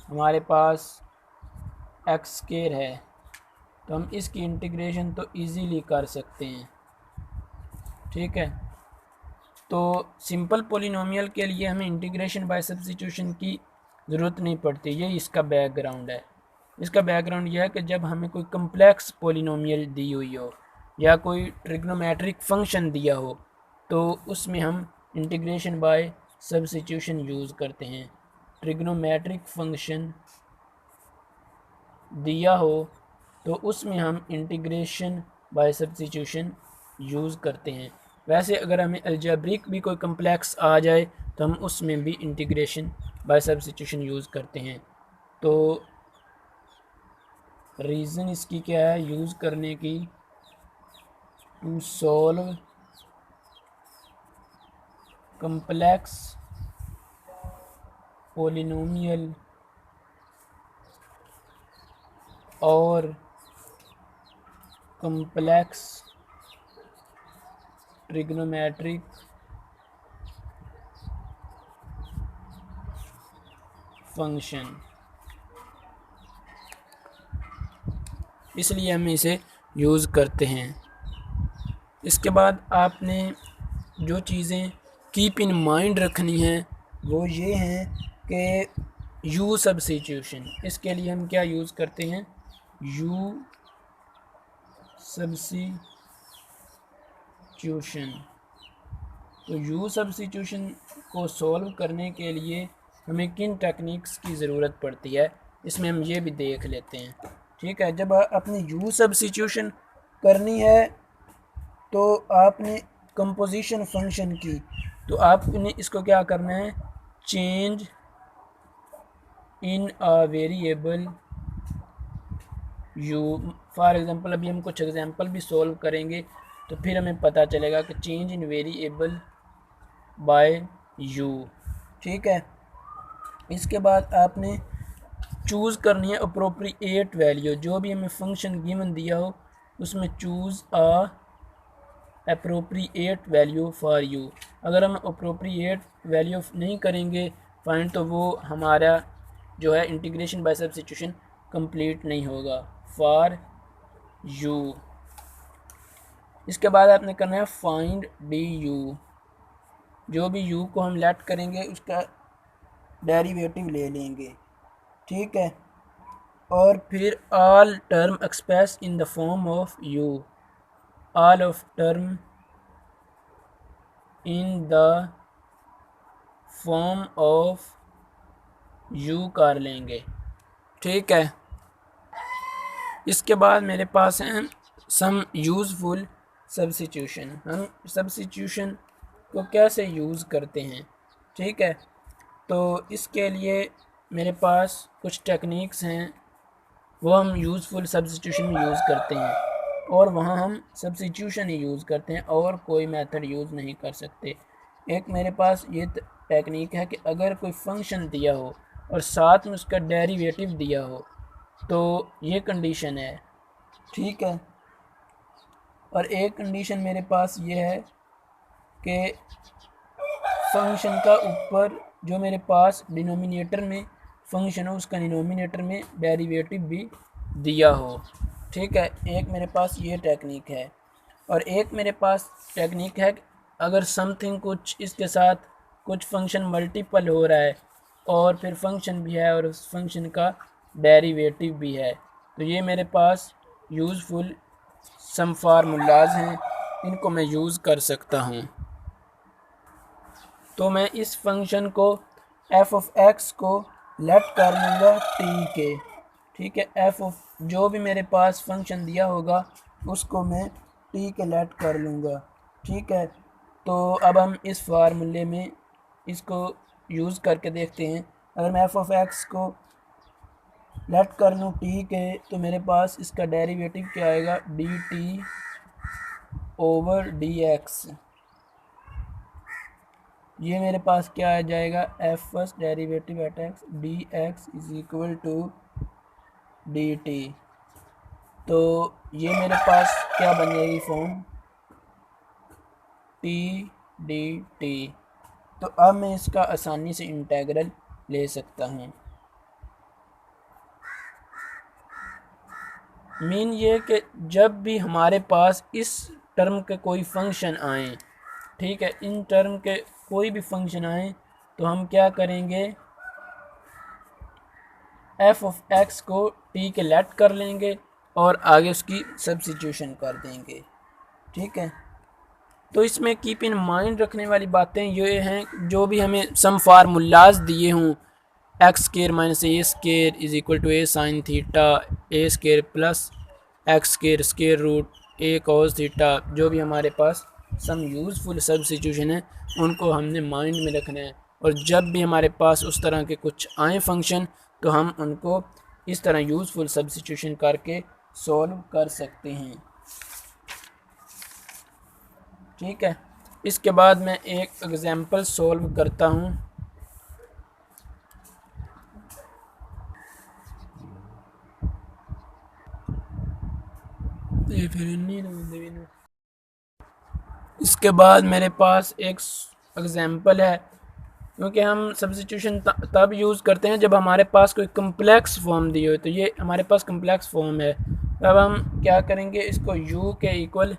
हमारे पास x square है, तो हम इसकी इंटीग्रेशन तो इजीली कर सकते हैं। ठीक है, तो सिंपल पॉलिनोमियल के लिए हमें इंटीग्रेशन बाय सब्स्टिट्यूशन की ज़रूरत नहीं पड़ती। ये इसका बैकग्राउंड है। इसका बैकग्राउंड यह है कि जब हमें कोई कम्प्लेक्स पॉलिनोमियल दी हुई हो या कोई ट्रिग्नोमेट्रिक फंक्शन दिया हो, तो उसमें हम इंटीग्रेशन बाय सब्स्टिट्यूशन यूज़ करते हैं। ट्रिग्नोमेट्रिक फंक्शन दिया हो तो उसमें हम इंटीग्रेशन बाय सब्स्टिट्यूशन यूज़ करते हैं। वैसे अगर हमें अलजेब्रिक भी कोई कम्प्लेक्स आ जाए तो हम उसमें भी इंटीग्रेशन बाय सब्स्टिट्यूशन यूज़ करते हैं। तो रीज़न इसकी क्या है यूज़ करने की, टू सॉल्व कम्प्लेक्स पॉलिनोमियल और कम्प्लेक्स ट्रिग्नोमेट्रिक फंक्शन, इसलिए हम इसे यूज़ करते हैं। इसके बाद आपने जो चीज़ें कीप इन माइंड रखनी हैं वो ये हैं कि यू सब्स्टिट्यूशन, इसके लिए हम क्या यूज़ करते हैं, यू सब्स्टिट्यूशन। तो यू सब्स्टिट्यूशन को सॉल्व करने के लिए हमें किन टेक्निक्स की ज़रूरत पड़ती है, इसमें हम ये भी देख लेते हैं। ठीक है, जब अपनी यू सब्स्टिट्यूशन करनी है तो आपने कंपोजिशन फंक्शन की, तो आपने इसको क्या करना है, change in a variable you. For example अभी हम कुछ एग्जांपल भी सॉल्व करेंगे तो फिर हमें पता चलेगा कि change in variable bye you. ठीक है, इसके बाद आपने चूज़ करनी है अप्रोप्रिएट वैल्यू। जो भी हमें फंक्शन गिवन दिया हो उसमें choose a appropriate value for you. अगर हम अप्रोप्रिएट वैल्यू नहीं करेंगे फाइंड, तो वो हमारा जो है इंटीग्रेशन बाय सब्स्टिट्यूशन कंप्लीट नहीं होगा फॉर यू। इसके बाद आपने करना है फाइंड डी यू। जो भी यू को हम लेट करेंगे उसका डेरिवेटिव ले लेंगे। ठीक है, और फिर all term express in the form of you, all of term in the form of you कर लेंगे। ठीक है, इसके बाद मेरे पास हैं सम यूज़फुल सब्स्टिट्यूशन। हम सब्स्टिट्यूशन को कैसे यूज़ करते हैं। ठीक है, तो इसके लिए मेरे पास कुछ टेक्निक्स हैं, वो हम यूज़फुल सब्स्टिट्यूशन में यूज़ करते हैं, और वहाँ हम सब्स्टिट्यूशन ही यूज़ करते हैं और कोई मेथड यूज़ नहीं कर सकते। एक मेरे पास ये टेक्निक है कि अगर कोई फंक्शन दिया हो और साथ में उसका डेरिवेटिव दिया हो तो ये कंडीशन है। ठीक है, और एक कंडीशन मेरे पास ये है कि फंक्शन का ऊपर जो मेरे पास डिनोमिनेटर में फंक्शन हो उसका डिनोमिनेटर में डेरिवेटिव भी दिया हो। ठीक है, एक मेरे पास ये टेक्निक है, और एक मेरे पास टेक्निक है अगर समथिंग कुछ इसके साथ कुछ फंक्शन मल्टीपल हो रहा है और फिर फंक्शन भी है और उस फंक्शन का डेरिवेटिव भी है, तो ये मेरे पास यूज़फुल सम फार्मूलाज हैं, इनको मैं यूज़ कर सकता हूँ। तो मैं इस फंक्शन को एफ ऑफ एक्स को लेट कर लूँगा टी के। ठीक है, एफ ऑफ जो भी मेरे पास फंक्शन दिया होगा उसको मैं टी के लेट कर लूँगा। ठीक है, तो अब हम इस फार्मूले में इसको यूज़ करके देखते हैं। अगर मैं एफ ऑफ एक्स को लेट कर लूँ टी के, तो मेरे पास इसका डेरिवेटिव क्या आएगा, D T over D X. ये मेरे पास क्या आ जाएगा, F first derivative at X D X is equal to D T. तो ये मेरे पास क्या बन जाएगी फॉर्म, टी डी टी। तो अब मैं इसका आसानी से इंटेग्रल ले सकता हूँ। मीन ये कि जब भी हमारे पास इस टर्म के कोई फंक्शन आए, ठीक है, इन टर्म के कोई भी फंक्शन आए तो हम क्या करेंगे, एफ ऑफ एक्स को टी के लेट कर लेंगे और आगे उसकी सब्स्टिट्यूशन कर देंगे। ठीक है, तो इसमें कीप इन माइंड रखने वाली बातें ये हैं, जो भी हमें सम फार्मूलाज दिए हों, X square minus A square is equal to A sine theta, A square plus X square square root A cos theta, जो भी हमारे पास सम यूज़फुल सब्स्टिट्यूशन है उनको हमने माइंड में रखना है। और जब भी हमारे पास उस तरह के कुछ आए फंक्शन तो हम उनको इस तरह यूज़फुल सब्स्टिट्यूशन करके सॉल्व कर सकते हैं। ठीक है, इसके बाद मैं एक एग्जांपल सॉल्व करता हूँ। इसके बाद मेरे पास एक एग्जांपल है, क्योंकि हम सब्स्टिट्यूशन तब यूज़ करते हैं जब हमारे पास कोई कम्प्लेक्स फॉर्म दी हो। तो ये हमारे पास कम्प्लेक्स फॉर्म है, तब हम क्या करेंगे, इसको u के इक्वल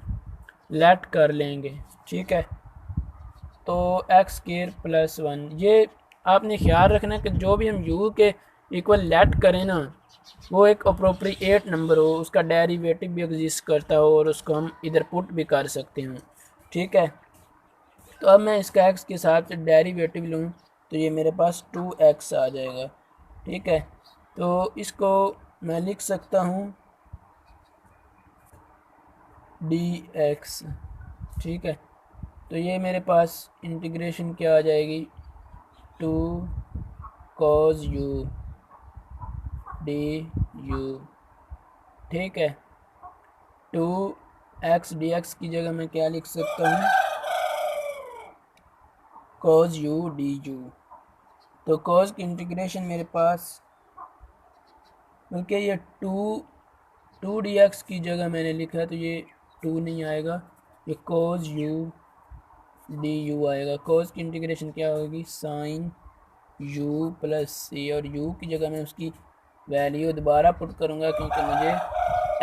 लेट कर लेंगे। ठीक है, तो एक्स स्क्वायर प्लस 1, ये आपने ख्याल रखना है कि जो भी हम u के इक्वल लेट करें ना, वो एक अप्रोप्रिएट नंबर हो, उसका डेरिवेटिव भी एग्जिस्ट करता हो और उसको हम इधर पुट भी कर सकते हैं। ठीक है, तो अब मैं इसका x के हिसाब से डेरिवेटिव लूँ तो ये मेरे पास 2x आ जाएगा। ठीक है, तो इसको मैं लिख सकता हूँ dx। ठीक है, तो ये मेरे पास इंटीग्रेशन क्या आ जाएगी, 2 cos u du। ठीक है, 2x dx की जगह मैं क्या लिख सकता हूँ, cos u du। तो cos की इंटीग्रेशन मेरे पास, बल्कि ये 2 dx की जगह मैंने लिखा है तो ये 2 नहीं आएगा, ये cos u du आएगा। cos की इंटीग्रेशन क्या होगी, sin u प्लस सी, और u की जगह मैं उसकी वैल्यू दोबारा पुट करूँगा क्योंकि मुझे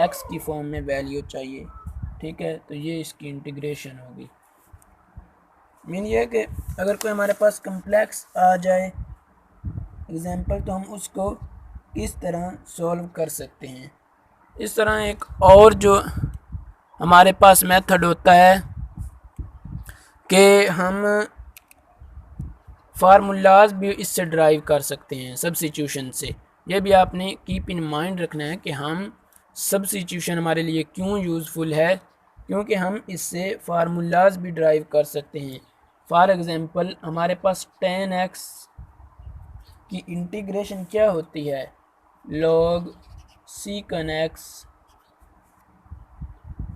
x की फॉर्म में वैल्यू चाहिए। ठीक है, तो ये इसकी इंटीग्रेशन होगी। मीन ये है कि अगर कोई हमारे पास कम्प्लेक्स आ जाए एग्जांपल, तो हम उसको किस तरह सॉल्व कर सकते हैं। इस तरह एक और जो हमारे पास मेथड होता है कि हम फार्मूलाज भी इससे ड्राइव कर सकते हैं, सब्स्टिट्यूशन से। यह भी आपने कीप इन माइंड रखना है कि हम सब्स्टिट्यूशन हमारे लिए क्यों यूज़फुल है, क्योंकि हम इससे फार्मूलाज भी ड्राइव कर सकते हैं। फॉर एग्ज़ाम्पल हमारे पास 10x की इंटीग्रेशन क्या होती है, log secant x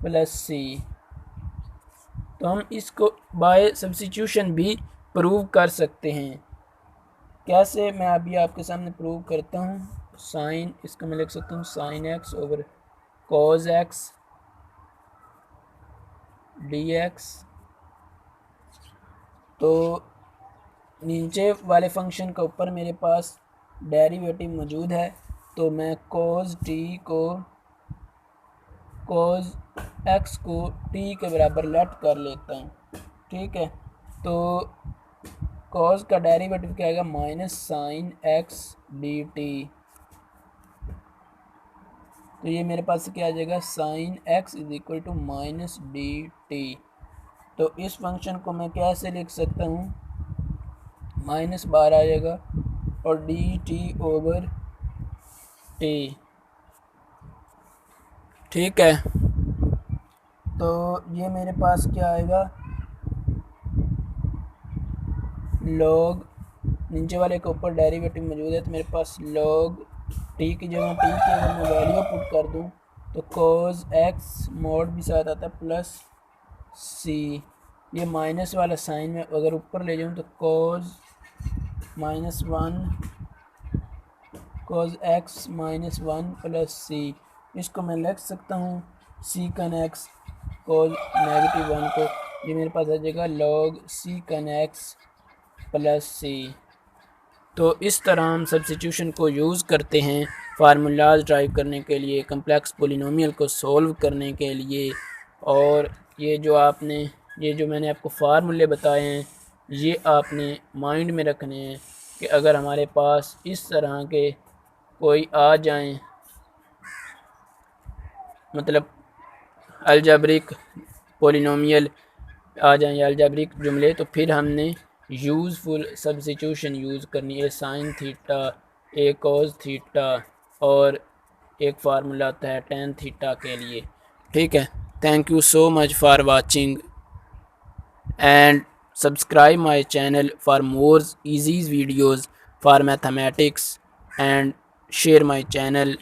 प्लस सी। तो हम इसको बाय सब्स्टिट्यूशन भी प्रूव कर सकते हैं। कैसे, मैं अभी आपके सामने प्रूव करता हूँ। साइन, इसको मैं लिख सकता हूँ sine x over cos x D x. तो नीचे वाले फंक्शन के ऊपर मेरे पास डेरिवेटिव मौजूद है, तो मैं cos t को cos x को t के बराबर लेट कर लेता हूँ। ठीक है, तो cos का डेरिवेटिव क्या आएगा, minus sine X D T. तो ये मेरे पास क्या आ जाएगा, sine X is equal to minus D T. तो इस फंक्शन को मैं कैसे लिख सकता हूँ, माइनस बार आ जाएगा और डी टी ओवर टी। ठीक है, तो ये मेरे पास क्या आएगा, log, नीचे वाले के ऊपर डेरिवेटिव मौजूद है तो मेरे पास log t की जगह t की अगर मैं वैल्यू पुट कर दूँ तो cos x मोड भी साथ आता है प्लस c। ये माइनस वाला साइन में अगर ऊपर ले जाऊँ तो cos -1 cos x -1 plus c। इसको मैं लिख सकता हूँ secant x cos -1 को, ये मेरे पास आ जाएगा log secant x प्लस सी। तो इस तरह हम सब्स्टिट्यूशन को यूज़ करते हैं फार्मूलाज ड्राइव करने के लिए, कम्प्लेक्स पोलिनोमियल को सॉल्व करने के लिए। और ये जो मैंने आपको फार्मूले बताए हैं, ये आपने माइंड में रखने हैं कि अगर हमारे पास इस तरह के कोई आ जाएं, मतलब अलजेब्रिक पोलिनोमियल आ जाएं या अलजेब्रिक जुमले, तो फिर हमने यूज़फुल सब्स्टिट्यूशन यूज़ करनी है, साइन थीटा, ए कोस थीटा, और एक फार्मूला आता है टेन थीटा के लिए। ठीक है, thank you so much for watching and subscribe my channel for more easy videos for mathematics and share my channel